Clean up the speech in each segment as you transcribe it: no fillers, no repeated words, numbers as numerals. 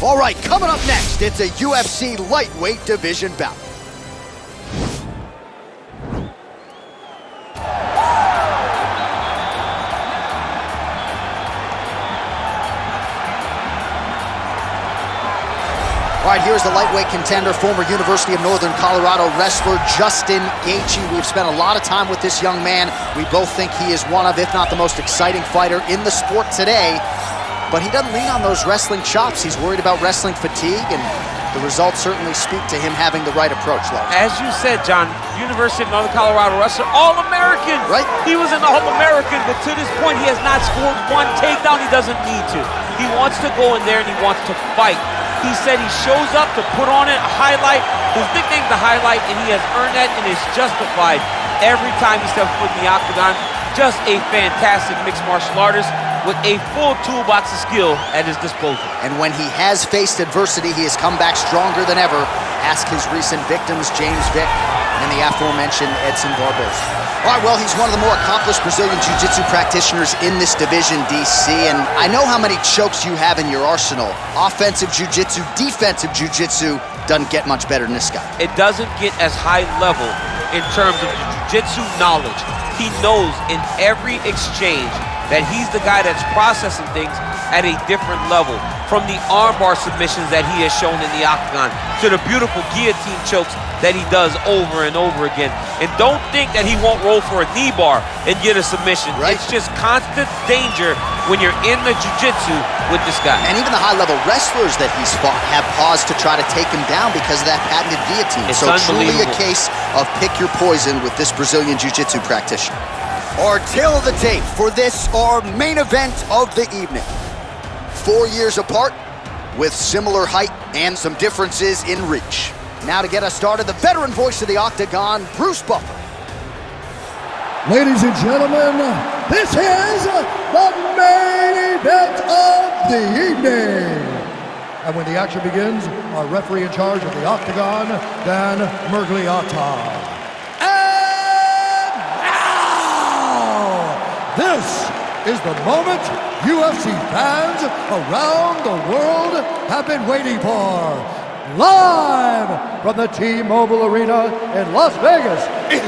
All right, coming up next, it's a UFC lightweight division bout. All right, here's the lightweight contender, former University of Northern Colorado wrestler Justin Gaethje. We've spent a lot of time with this young man. We both think he is one of, if not the most exciting fighter in the sport today. But he doesn't lean on those wrestling chops. He's worried about wrestling fatigue, and the results certainly speak to him having the right approach, Lars. As you said, John, University of Northern Colorado wrestler, All-American. Right. He was an All-American, but to this point, he has not scored one takedown. He doesn't need to. He wants to go in there and he wants to fight. He said he shows up to put on a highlight. His nickname's the highlight, and he has earned that and is justified every time he steps foot in the octagon. Just a fantastic mixed martial artist with a full toolbox of skill at his disposal. And when he has faced adversity, he has come back stronger than ever. Ask his recent victims, James Vick and the aforementioned Edson Barbosa. All right, well, he's one of the more accomplished Brazilian Jiu-Jitsu practitioners in this division, DC, and I know how many chokes you have in your arsenal. Offensive Jiu-Jitsu, defensive Jiu-Jitsu doesn't get much better than this guy. It doesn't get as high level in terms of Jiu-Jitsu knowledge. He knows in every exchange that he's the guy that's processing things at a different level. From the armbar submissions that he has shown in the octagon to the beautiful guillotine chokes that he does over and over again. And don't think that he won't roll for a knee bar and get a submission. Right. It's just constant danger when you're in the jiu-jitsu with this guy. And even the high-level wrestlers that he's fought have paused to try to take him down because of that patented guillotine. It's so truly a unbelievable. case of pick your poison with this Brazilian Jiu-Jitsu practitioner. Our tail of the tape for this, our main event of the evening. 4 years apart, with similar height and some differences in reach. Now to get us started, the veteran voice of the Octagon, Bruce Buffer. Ladies and gentlemen, this is the main event of the evening. And when the action begins, our referee in charge of the Octagon, Dan Merced. This is the moment UFC fans around the world have been waiting for. Live from the T-Mobile Arena in Las Vegas, it's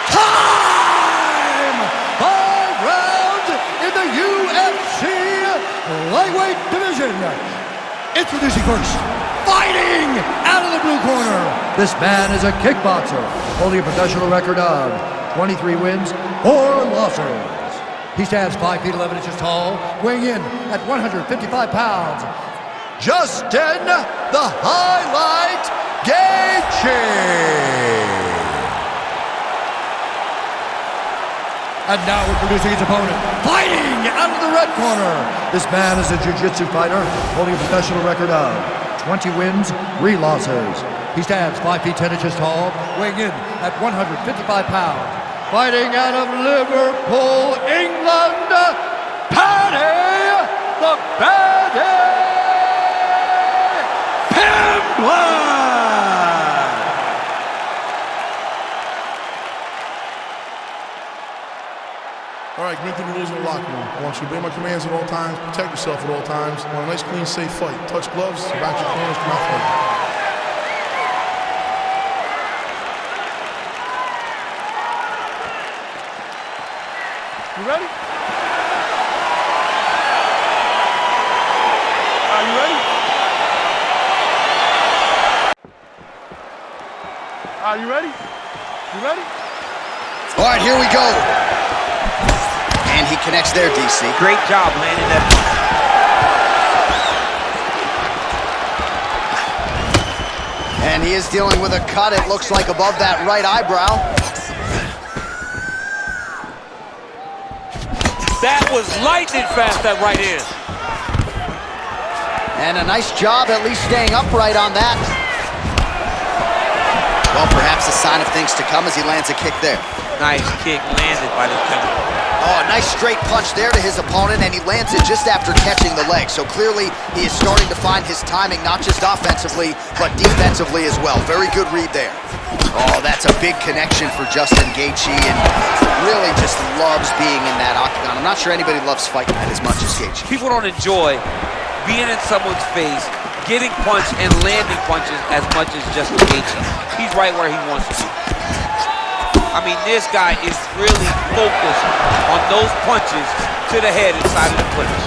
time! 5 rounds in the UFC lightweight division. Introducing first, fighting out of the blue corner. This man is a kickboxer, holding a professional record of 23 wins, 4 losses. He stands 5 feet 11 inches tall, weighing in at 155 pounds. Justin, the Highlight Gaethje. And now introducing his opponent, fighting out of the red corner. This man is a jiu-jitsu fighter, holding a professional record of 20 wins, 3 losses. He stands 5 feet 10 inches tall, weighing in at 155 pounds. Fighting out of Liverpool, England, Paddy, the Paddy Pimblett! All right, get through the rules of the locker room. I want you to obey my commands at all times, protect yourself at all times. I want a nice, clean, safe fight. Touch gloves, back your corners, come out fight. You ready? Are you ready? Are you ready? You ready? All right, here we go. And he connects there, DC. Great job landing that punch. And he is dealing with a cut, it looks like, above that right eyebrow. That was lightning fast, that right hand. And a nice job at least staying upright on that. Well, perhaps a sign of things to come as he lands a kick there. Nice kick landed by the Pimblett. Oh, a nice straight punch there to his opponent, and he lands it just after catching the leg. So clearly, he is starting to find his timing, not just offensively, but defensively as well. Very good read there. Oh, that's a big connection for Justin Gaethje, and really just loves being in that octagon. I'm not sure anybody loves fighting that as much as Gaethje. People don't enjoy being in someone's face, getting punched and landing punches as much as just Gaethje. He's right where he wants to be. I mean, this guy is really focused on those punches to the head inside of the clinch.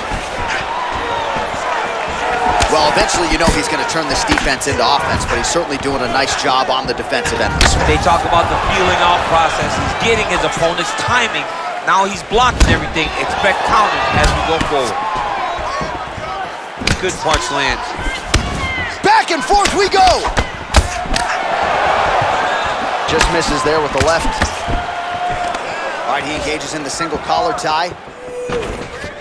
Well, eventually, you know he's going to turn this defense into offense, but he's certainly doing a nice job on the defensive end. They talk about the feeling out process. He's getting his opponent's timing. Now he's blocking everything. Expect counters as we go forward. Good punch lands. Back and forth we go! Just misses there with the left. All right, he engages in the single collar tie.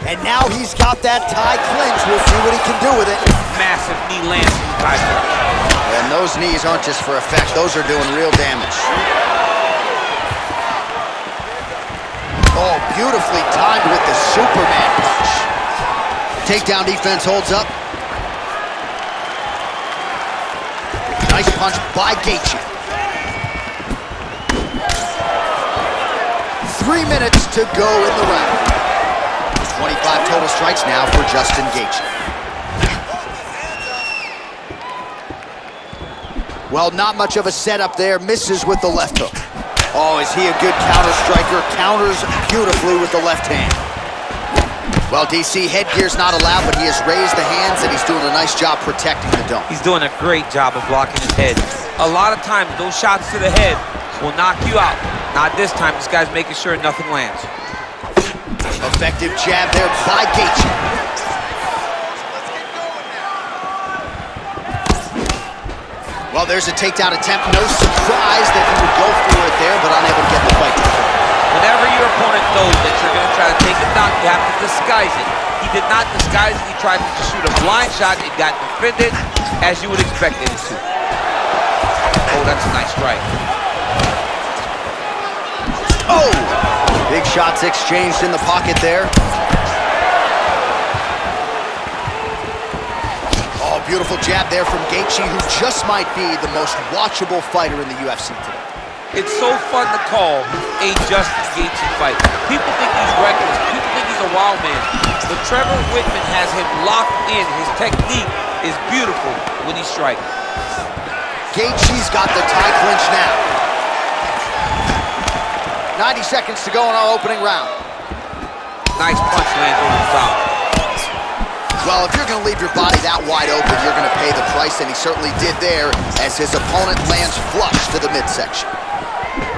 And now he's got that tie clinch. We'll see what he can do with it. Massive knee lands from Tyson. And those knees aren't just for effect. Those are doing real damage. Oh, beautifully timed with the Superman punch. Takedown defense holds up. Nice punch by Gaethje. 3 minutes to go in the round. 25 total strikes now for Justin Gaethje. Well, not much of a setup there. Misses with the left hook. Oh, is he a good counter striker? Counters beautifully with the left hand. Well, DC, headgear's not allowed, but he has raised the hands, and he's doing a nice job protecting the dome. He's doing a great job of blocking his head. A lot of times, those shots to the head will knock you out. Not this time. This guy's making sure nothing lands. Effective jab there by Gaethje. Well, there's a takedown attempt. No surprise that he would go for it there, but unable to get the fight to the floor. Whenever your opponent knows that you're going to try to take a knock, you have to disguise it. He did not disguise it. He tried to shoot a blind shot. It got defended as you would expect it to. Oh, that's a nice strike. Oh! Big shots exchanged in the pocket there. Oh, beautiful jab there from Gaethje, who just might be the most watchable fighter in the UFC today. It's so fun to call a Justin Gaethje fight. People think he's reckless. People think he's a wild man. But Trevor Whitman has him locked in. His technique is beautiful when he strikes. Gaethje's got the tie clinch now. 90 seconds to go in our opening round. Nice punch lands over the top. Well, if you're going to leave your body that wide open, you're going to pay the price, and he certainly did there as his opponent lands flush to the midsection.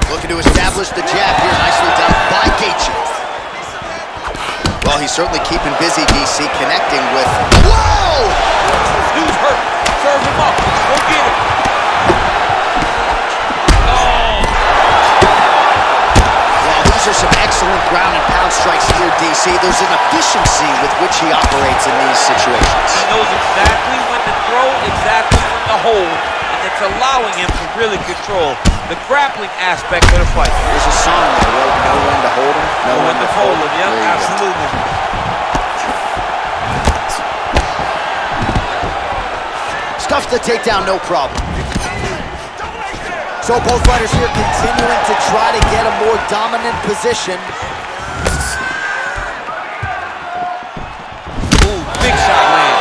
Looking to establish the jab here, nicely done by Gaethje. Well, he's certainly keeping busy, DC, connecting with... Whoa! Dude's hurt. Serve him up. Go get him. These are some excellent ground and pound strikes here, DC. There's an efficiency with which he operates in these situations. He knows exactly when to throw, exactly when to hold, and it's allowing him to really control the grappling aspect of the fight. There's a song there, right? Know when to hold him, know when to fold him. Yeah, absolutely. Stuffs the takedown, no problem. So both fighters here continuing to try to get a more dominant position. Ooh, big shot land.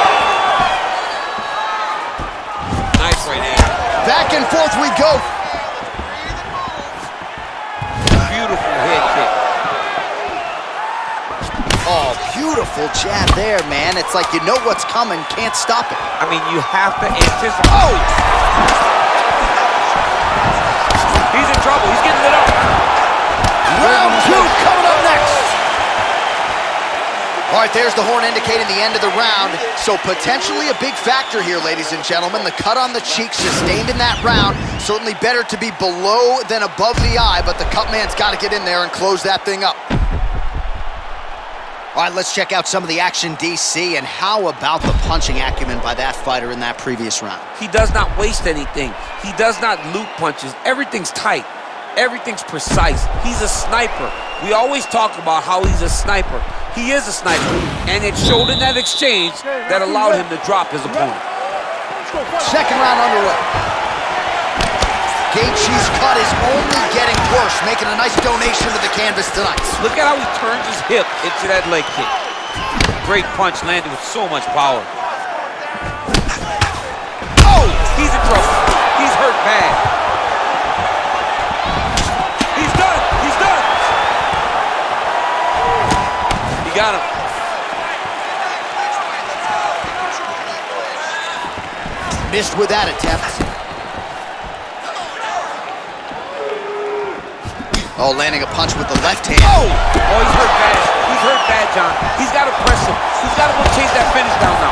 Nice right hand. Back and forth we go. Beautiful head kick. Oh, beautiful jab there, man. It's like you know what's coming, can't stop it. I mean, you have to anticipate. Oh! He's in trouble. He's getting lit up. Round 2 coming up next. All right, there's the horn indicating the end of the round. So potentially a big factor here, ladies and gentlemen. The cut on the cheek sustained in that round. Certainly better to be below than above the eye, but the cut man's got to get in there and close that thing up. All right, let's check out some of the action, DC, and how about the punching acumen by that fighter in that previous round? He does not waste anything. He does not loop punches. Everything's tight. Everything's precise. He's a sniper. We always talk about how he's a sniper. He is a sniper, and it showed in that exchange that allowed him to drop his opponent. Second round underway. Gaethje's cut is only getting worse, making a nice donation to the canvas tonight. Look at how he turns his hip into that leg kick. Great punch landed with so much power. Oh, he's in trouble. He's hurt bad. He's done. He's done. He got him. Missed with that attempt. Oh, landing a punch with the left hand. Oh, he's hurt bad. He's hurt bad, John. He's got to press him. He's got to go chase that finish down now.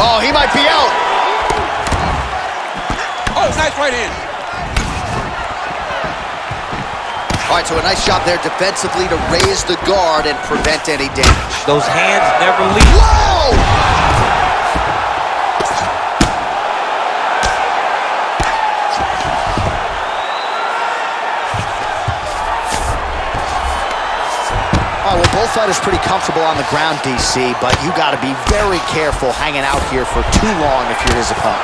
Oh, he might be out. Oh, nice right hand. All right, so a nice job there defensively to raise the guard and prevent any damage. Those hands never leave. Whoa! All right, well, both fighters pretty comfortable on the ground, DC, but you got to be very careful hanging out here for too long if you're his opponent.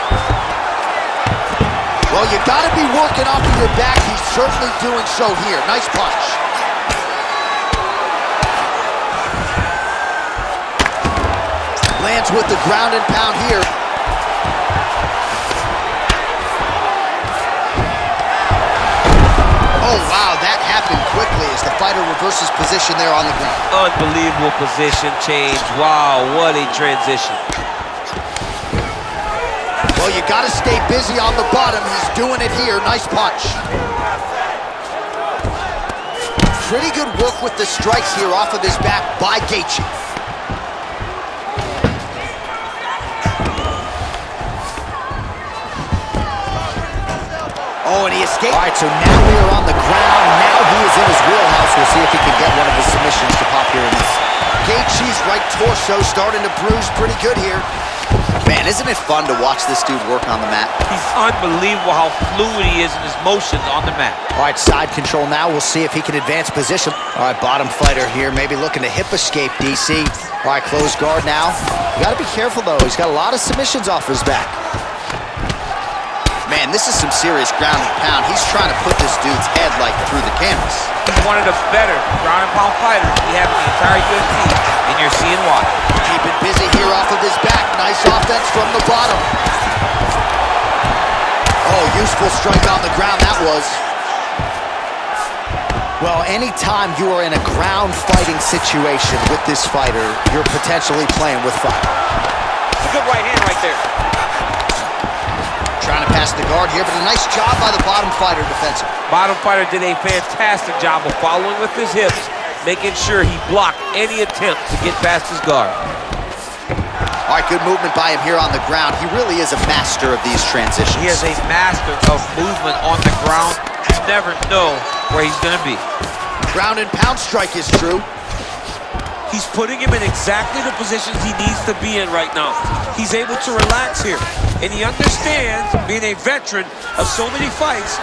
Well, you got to be working off of your back. He's certainly doing so here. Nice punch. Lands with the ground and pound here. Oh, wow, that happened quickly as the fighter reverses position there on the ground. Unbelievable position change. Wow, what a transition. Well, you got to stay busy on the bottom. He's doing it here. Nice punch. Pretty good work with the strikes here off of his back by Gaethje. Oh, and he escaped. All right, so now we are on the ground. Now he is in his wheelhouse. We'll see if he can get one of his submissions to pop here in this. Gaethje's right torso starting to bruise pretty good here. Man, isn't it fun to watch this dude work on the mat? He's unbelievable how fluid he is in his motions on the mat. All right, side control now. We'll see if he can advance position. All right, bottom fighter here, maybe looking to hip escape, DC. All right, close guard now. You got to be careful, though. He's got a lot of submissions off his back. Man, this is some serious ground and pound. He's trying to put this dude's head, like, through the canvas. He's one of the better ground and pound fighters we have in the entire UFC, and you're seeing why. Keep it busy here off of his back. Nice offense from the bottom. Oh, useful strike on the ground, that was. Well, anytime you are in a ground fighting situation with this fighter, you're potentially playing with fire. It's a good right hand right there. Trying to pass the guard here, but a nice job by the bottom fighter defensively. Bottom fighter did a fantastic job of following with his hips, making sure he blocked any attempt to get past his guard. All right, good movement by him here on the ground. He really is a master of these transitions. He is a master of movement on the ground. You never know where he's going to be. Ground and pound strike is true. He's putting him in exactly the positions he needs to be in right now. He's able to relax here. And he understands, being a veteran of so many fights,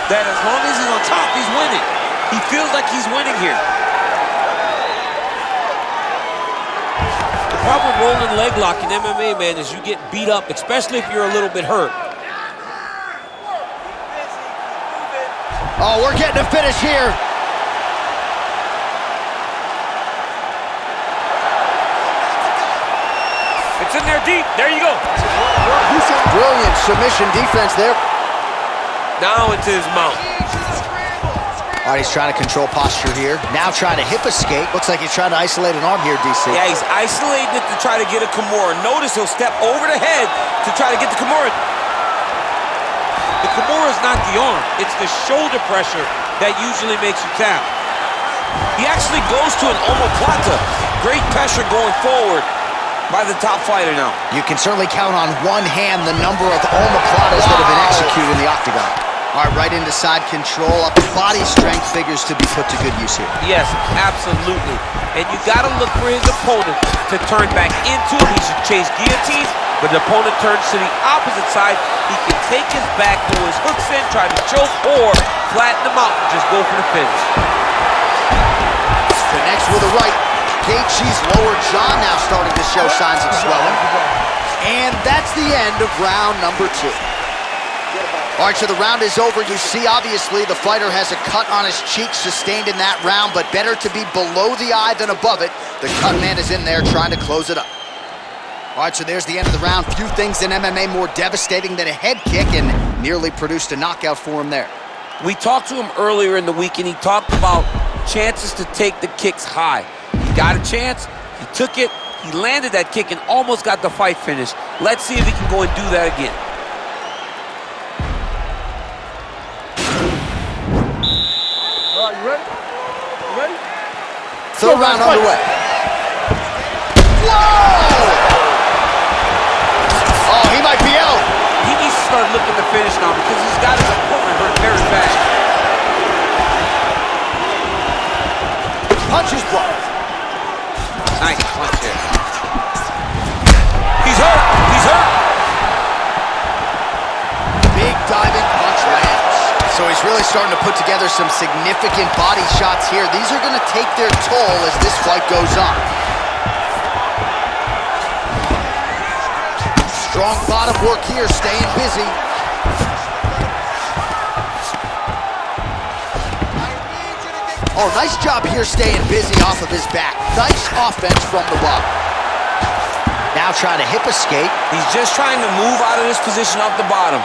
that as long as he's on top, he's winning. He feels like he's winning here. The proper rolling leg lock in MMA, man, is you get beat up, especially if you're a little bit hurt. Oh, we're getting a finish here. It's in there deep. There you go. Brilliant submission defense there. Now into his mouth. All right, he's trying to control posture here. Now trying to hip escape. Looks like he's trying to isolate an arm here, DC. Yeah, he's isolating it to try to get a Kimura. Notice he'll step over the head to try to get the Kimura. The Kimura is not the arm. It's the shoulder pressure that usually makes you tap. He actually goes to an omoplata. Great pressure going forward by the top fighter now. You can certainly count on one hand the number of omoplatas that have been executed in the octagon. All right, right into side control. Up body strength figures to be put to good use here. Yes, absolutely. And you got to look for his opponent to turn back into it. He should chase guillotines, but the opponent turns to the opposite side. He can take his back, throw his hooks in, try to choke, or flatten him out and just go for the finish. Connects with a right. Gaethje's lower jaw now starting to show signs of swelling. And that's the end of round number 2. All right, so the round is over. You see, obviously, the fighter has a cut on his cheek sustained in that round, but better to be below the eye than above it. The cut man is in there trying to close it up. All right, so there's the end of the round. Few things in MMA more devastating than a head kick, and nearly produced a knockout for him there. We talked to him earlier in the week, and he talked about chances to take the kicks high. He got a chance, he took it, he landed that kick, and almost got the fight finished. Let's see if he can go and do that again. All right, you ready? You ready? Third round underway. Whoa! Oh, he might be out. He needs to start looking to finish now because he's got his opponent hurt very bad. Punch is blocked. Nice punch there. He's hurt. He's hurt. Big diving punch lands. So he's really starting to put together some significant body shots here. These are going to take their toll as this fight goes on. Strong bottom work here, staying busy. Oh, nice job here staying busy off of his back. Nice offense from the bottom. Now trying to hip escape. He's just trying to move out of this position off the bottom.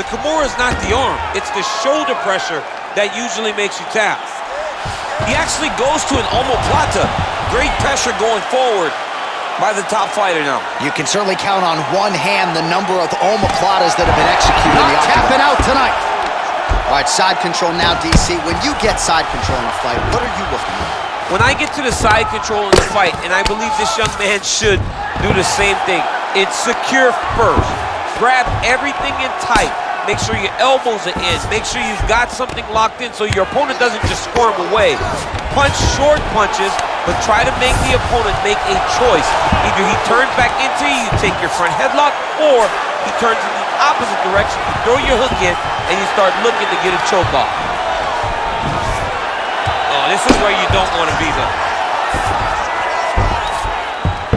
The Kamaru is not the arm. It's the shoulder pressure that usually makes you tap. He actually goes to an omoplata. Great pressure going forward by the top fighter now. You can certainly count on one hand the number of omoplatas that have been executed. Not tapping out tonight. All right, side control now, DC. When you get side control in a fight, what are you looking at? When I get to the side control in the fight, and I believe this young man should do the same thing, it's secure first. Grab everything in tight. Make sure your elbows are in. Make sure you've got something locked in so your opponent doesn't just squirm away. Punch short punches, but try to make the opponent make a choice. Either he turns back into you, you take your front headlock, or he turns in the opposite direction, you throw your hook in, and you start looking to get a choke off. Oh, this is where you don't want to be, though.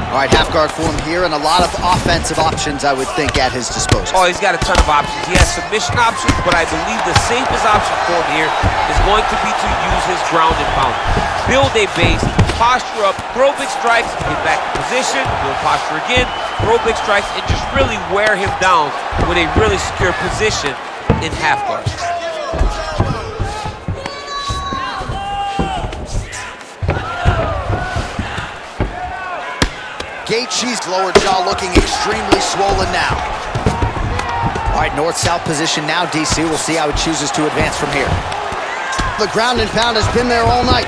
All right, half guard for him here, and a lot of offensive options, I would think, at his disposal. Oh, he's got a ton of options. He has submission options, but I believe the safest option for him here is going to be to use his ground and pound. Build a base, posture up, throw big strikes, get back in position, build posture again, throw big strikes, and just really wear him down with a really secure position in half guard. Gaethje's lower jaw looking extremely swollen now. All right, north-south position now, DC. We'll see how he chooses to advance from here. The ground and pound has been there all night.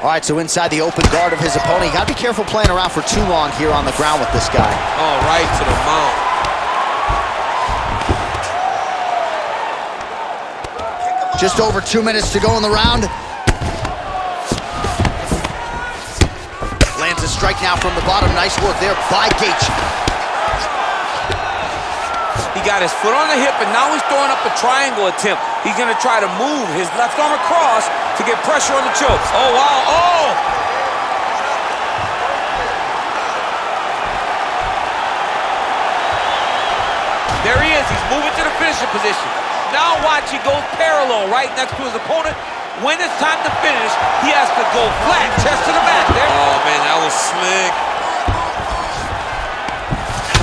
All right, so inside the open guard of his opponent. You got to be careful playing around for too long here on the ground with this guy. Oh, right to the mount. Just over 2 minutes to go in the round. Lands a strike now from the bottom. Nice work there by Gaethje. He got his foot on the hip, and now he's throwing up a triangle attempt. He's going to try to move his left arm across to get pressure on the chokes. Oh, wow. Oh! There he is. He's moving to the finishing position. Now watch, he goes parallel right next to his opponent. When it's time to finish, he has to go flat, chest to the mat. There. Oh, man, that was slick.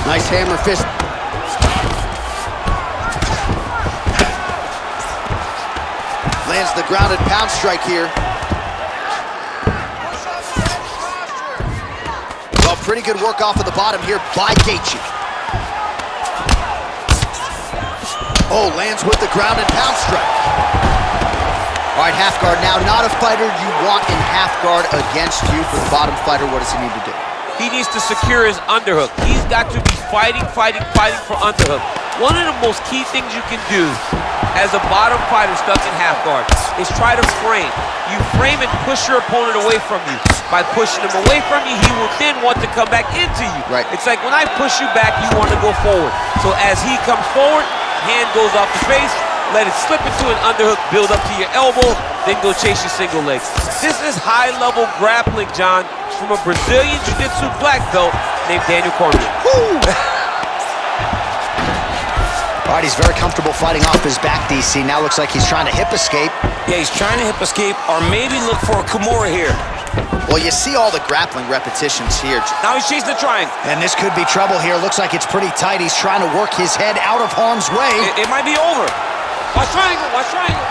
Nice hammer fist. Lands the grounded pound strike here. Well, pretty good work off of the bottom here by Gaethje. Oh, lands with the ground and pound strike. All right, half guard now. Not a fighter you want in half guard against you. For the bottom fighter, what does he need to do? He needs to secure his underhook. He's got to be fighting for underhook. One of the most key things you can do as a bottom fighter stuck in half guard is try to frame. You frame and push your opponent away from you. By pushing him away from you, he will then want to come back into you. Right. It's like when I push you back, you want to go forward. So as he comes forward, hand goes off the face, let it slip into an underhook, build up to your elbow, then go chase your single legs. This is high-level grappling, John, from a Brazilian Jiu-Jitsu black belt named Daniel Cormier. All right, he's very comfortable fighting off his back, DC. Now looks like he's trying to hip escape. Yeah, he's trying to hip escape or maybe look for a Kamaru here. Well, you see all the grappling repetitions here. Now he's chasing the triangle. And this could be trouble here. Looks like it's pretty tight. He's trying to work his head out of harm's way. It might be over. Watch triangle, watch triangle.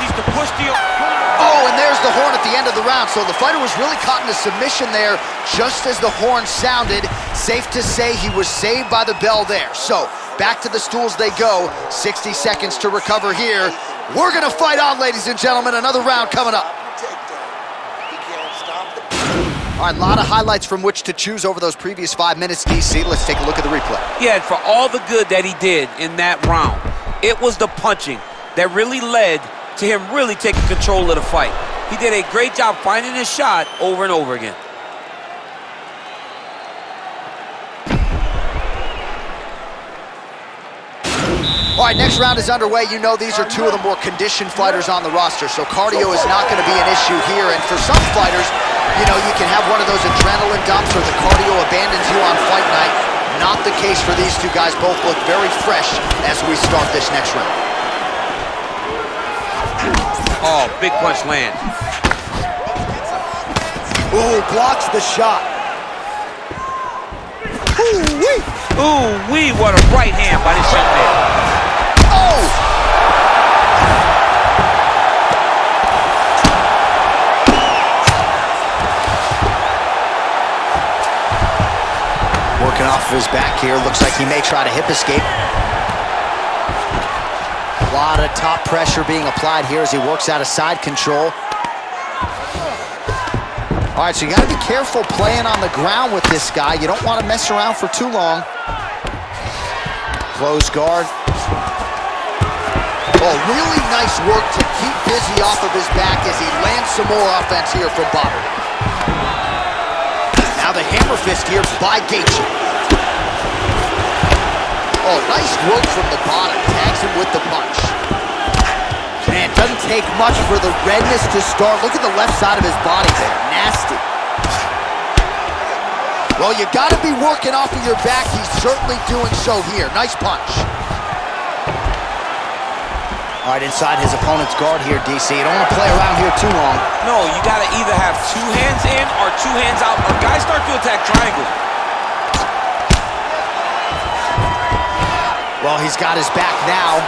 He's to push the... Oh, and there's the horn at the end of the round. So the fighter was really caught in a submission there just as the horn sounded. Safe to say he was saved by the bell there. So back to the stools they go. 60 seconds to recover here. We're going to fight on, ladies and gentlemen. Another round coming up. All right, a lot of highlights from which to choose over those previous 5 minutes, DC. Let's take a look at the replay. Yeah, and for all the good that he did in that round, it was the punching that really led to him really taking control of the fight. He did a great job finding his shot over and over again. All right, next round is underway. You know these are two of the more conditioned fighters on the roster, so cardio is not going to be an issue here. And for some fighters, you know, you can have one of those adrenaline dumps or the cardio abandons you on fight night. Not the case for these two guys. Both look very fresh as we start this next round. Oh, big punch lands. Ooh, blocks the shot. Ooh-wee. Ooh-wee, what a right hand by this young man. Oh! Working off of his back here. Looks like he may try to hip escape. A lot of top pressure being applied here as he works out of side control. All right, so you gotta be careful playing on the ground with this guy. You don't want to mess around for too long. Close guard. Oh, really nice work to keep busy off of his back as he lands some more offense here from bottom. Now the hammer fist here by Gaethje. Oh, nice work from the bottom. Tags him with the punch. Man, it doesn't take much for the redness to start. Look at the left side of his body there. Nasty. Well, you got to be working off of your back. He's certainly doing so here. Nice punch. All right, inside his opponent's guard here, DC. You don't want to play around here too long. No, you got to either have 2 hands in or 2 hands out, or guys start to attack triangle. Well, he's got his back now.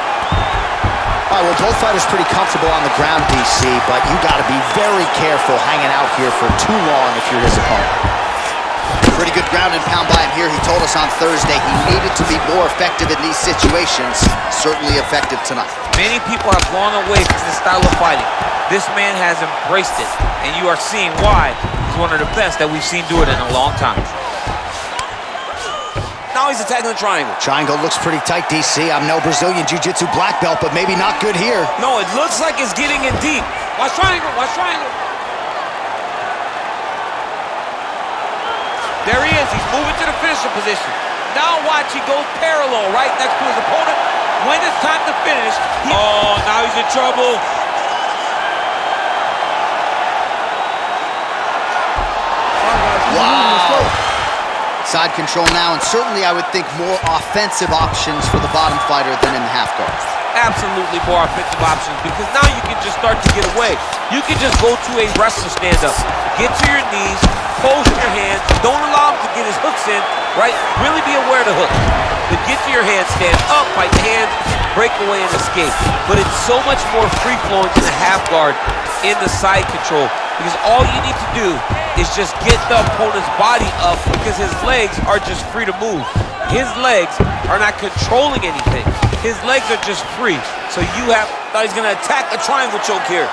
All right, well, both fighters pretty comfortable on the ground, DC, but you got to be very careful hanging out here for too long if you're his opponent. Pretty good ground and pound by him here. He told us on Thursday he needed to be more effective in these situations. Certainly effective tonight. Many people have gone away from this style of fighting. This man has embraced it, and you are seeing why he's one of the best that we've seen do it in a long time. Now he's attacking the triangle. Triangle looks pretty tight, DC. I'm no Brazilian Jiu-Jitsu black belt, but maybe not good here. No, it looks like it's getting in deep. Watch triangle, watch triangle. There he is, he's moving to the finisher position. Now watch, he goes parallel right next to his opponent. When it's time to finish, oh, now he's in trouble. Wow. Side control now, and certainly I would think more offensive options for the bottom fighter than in the half guard. Absolutely more offensive options, because now you can just start to get away. You can just go to a wrestler stand-up. Get to your knees, pose your hands, don't allow him to get his hooks in, right? Really be aware of the hook. But get to your hands, stand up, fight the hands, break away and escape. But it's so much more free-flowing in the half guard in the side control, because all you need to do is just get the opponent's body up, because his legs are just free to move. His legs are not controlling anything. His legs are just free. So you have, thought he's gonna attack a triangle choke here.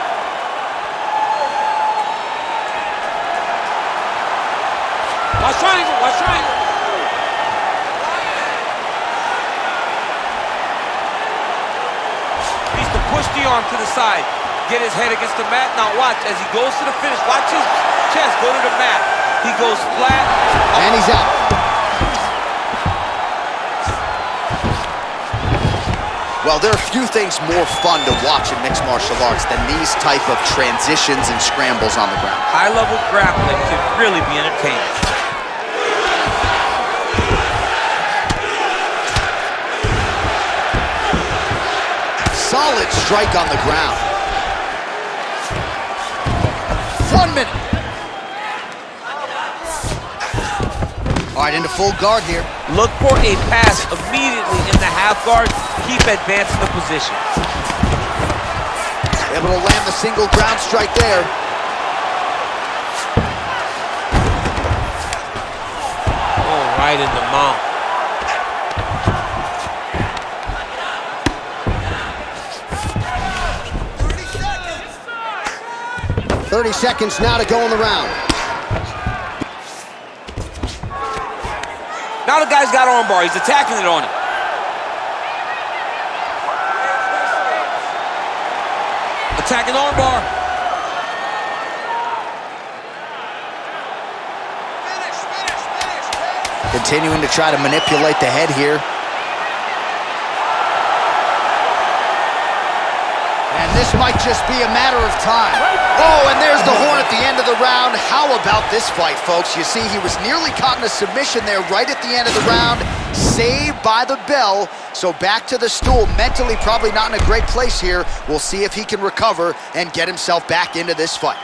Watch triangle, watch triangle. Needs to push the arm to the side. Get his head against the mat. Now watch, as he goes to the finish, watch his chest go to the mat. He goes flat. And he's out. Well, there are few things more fun to watch in mixed martial arts than these type of transitions and scrambles on the ground. High-level grappling can really be entertaining. Solid strike on the ground. 1 minute. All right, into full guard here. Look for a pass immediately in the half guard. Keep advancing the position. Able to land the single ground strike there. Oh, right in the mount. 30 seconds now to go in the round. Now the guy's got armbar. He's attacking it on him. Attacking armbar. Continuing to try to manipulate the head here. And this might just be a matter of time. Oh, and there's the horn at the end of the round. How about this fight, folks? You see, he was nearly caught in a submission there right at the end of the round. Saved by the bell. So back to the stool. Mentally probably not in a great place here. We'll see if he can recover and get himself back into this fight.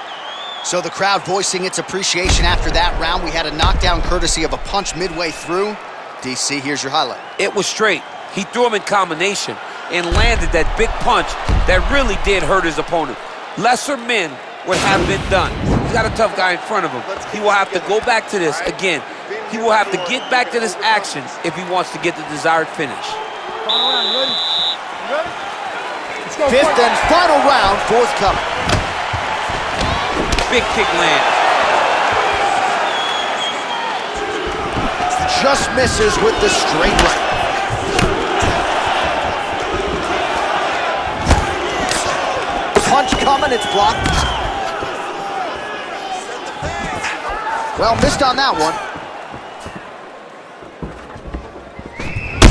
So the crowd voicing its appreciation after that round. We had a knockdown courtesy of a punch midway through. DC, here's your highlight. It was straight. He threw him in combination and landed that big punch that really did hurt his opponent. Lesser men would have been done. He's got a tough guy in front of him. He will have to go back to this again. He will have to get back to this action if he wants to get the desired finish. Fifth and final round, forthcoming. Big kick lands. Just misses with the straight right. Punch coming, it's blocked. Well, missed on that one.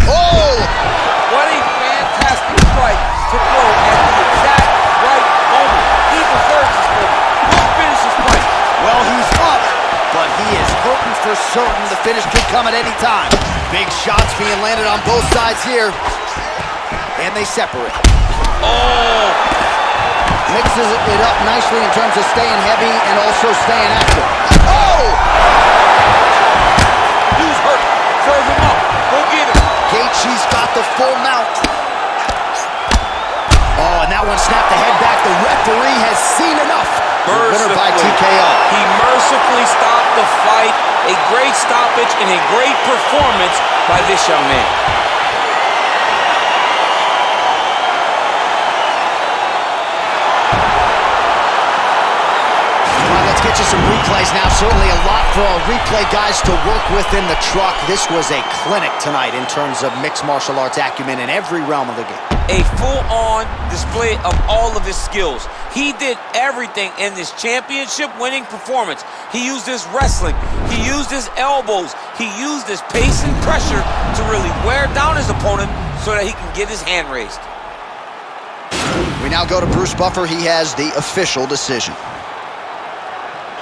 Oh! What a fantastic strike to throw at the exact right moment. He deserves this moment. He'll finish this fight. Well, he's up, but he is hurting for certain. The finish could come at any time. Big shots being landed on both sides here. And they separate. Oh! Mixes it up nicely in terms of staying heavy and also staying active. Oh! He's hurt. Serve him up. Go get him. Gaethje's got the full mount. Oh, and that one snapped the head back. The referee has seen enough. Winner by TKO. He mercifully stopped the fight. A great stoppage and a great performance by this young man. Let's get you some replays now. Certainly a lot for our replay guys to work with in the truck. This was a clinic tonight in terms of mixed martial arts acumen in every realm of the game. A full-on display of all of his skills. He did everything in this championship-winning performance. He used his wrestling. He used his elbows. He used his pace and pressure to really wear down his opponent so that he can get his hand raised. We now go to Bruce Buffer. He has the official decision.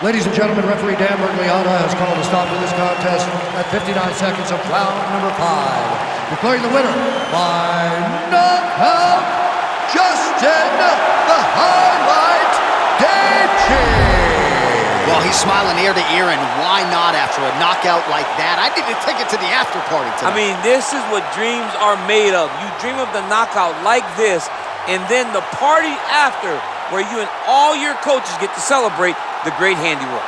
Ladies and gentlemen, referee Dan Mergliata has called a stop to this contest at 59 seconds of round number 5. Declaring the winner by knockout, Justin the Highlight Gaethje. Well, he's smiling ear to ear, and why not after a knockout like that? I need to take it to the after party tonight. I mean, this is what dreams are made of. You dream of the knockout like this, and then the party after, where you and all your coaches get to celebrate the great handiwork.